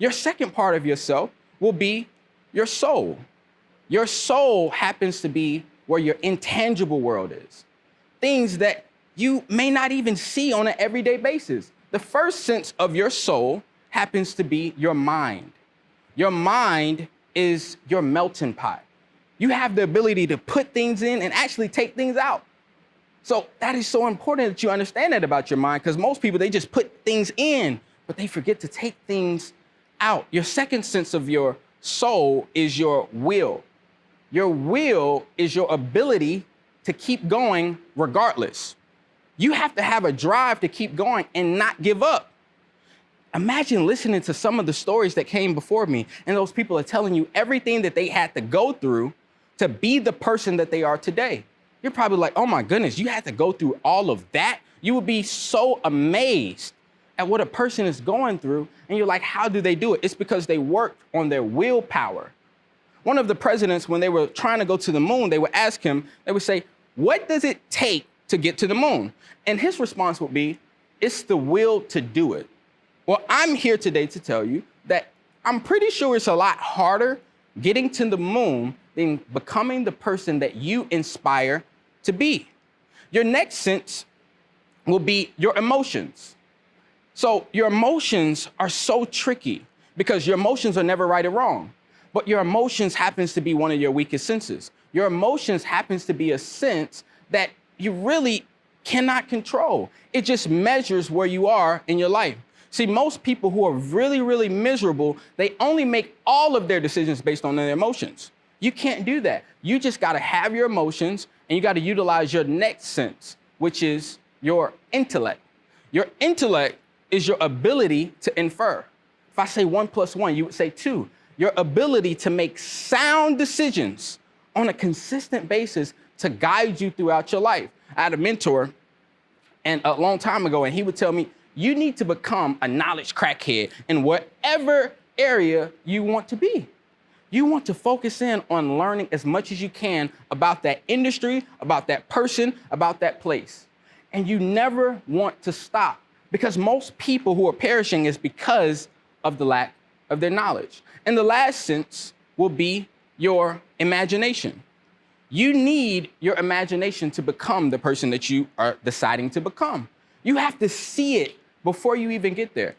Your second part of yourself will be your soul. Your soul happens to be where your intangible world is. Things that you may not even see on an everyday basis. The first sense of your soul happens to be your mind. Your mind is your melting pot. You have the ability to put things in and actually take things out. So that is so important that you understand that about your mind, because most people, they just put things in, but they forget to take things out. Your second sense of your soul is your will. Your will is your ability to keep going regardless. You have to have a drive to keep going and not give up. Imagine listening to some of the stories that came before me, and those people are telling you everything that they had to go through to be the person that they are today. You're probably like, oh my goodness, you had to go through all of that? You would be so amazed at what a person is going through, and you're like, how do they do it? It's because they worked on their willpower. One of the presidents, when they were trying to go to the moon, they would ask him, they would say, what does it take to get to the moon? And his response would be, it's the will to do it. Well, I'm here today to tell you that I'm pretty sure it's a lot harder getting to the moon than becoming the person that you inspire to be. Your next sense will be your emotions. So your emotions are so tricky because your emotions are never right or wrong, but your emotions happens to be one of your weakest senses. Your emotions happens to be a sense that you really cannot control. It just measures where you are in your life. See, most people who are really, really miserable, they only make all of their decisions based on their emotions. You can't do that. You just gotta have your emotions, and you gotta utilize your next sense, which is your intellect. Your intellect is your ability to infer. If I say 1 + 1, you would say 2. Your ability to make sound decisions on a consistent basis to guide you throughout your life. I had a mentor and a long time ago, and he would tell me, you need to become a knowledge crackhead in whatever area you want to be. You want to focus in on learning as much as you can about that industry, about that person, about that place. And you never want to stop, because most people who are perishing is because of the lack of their knowledge. And the last sense will be your imagination. You need your imagination to become the person that you are deciding to become. You have to see it before you even get there.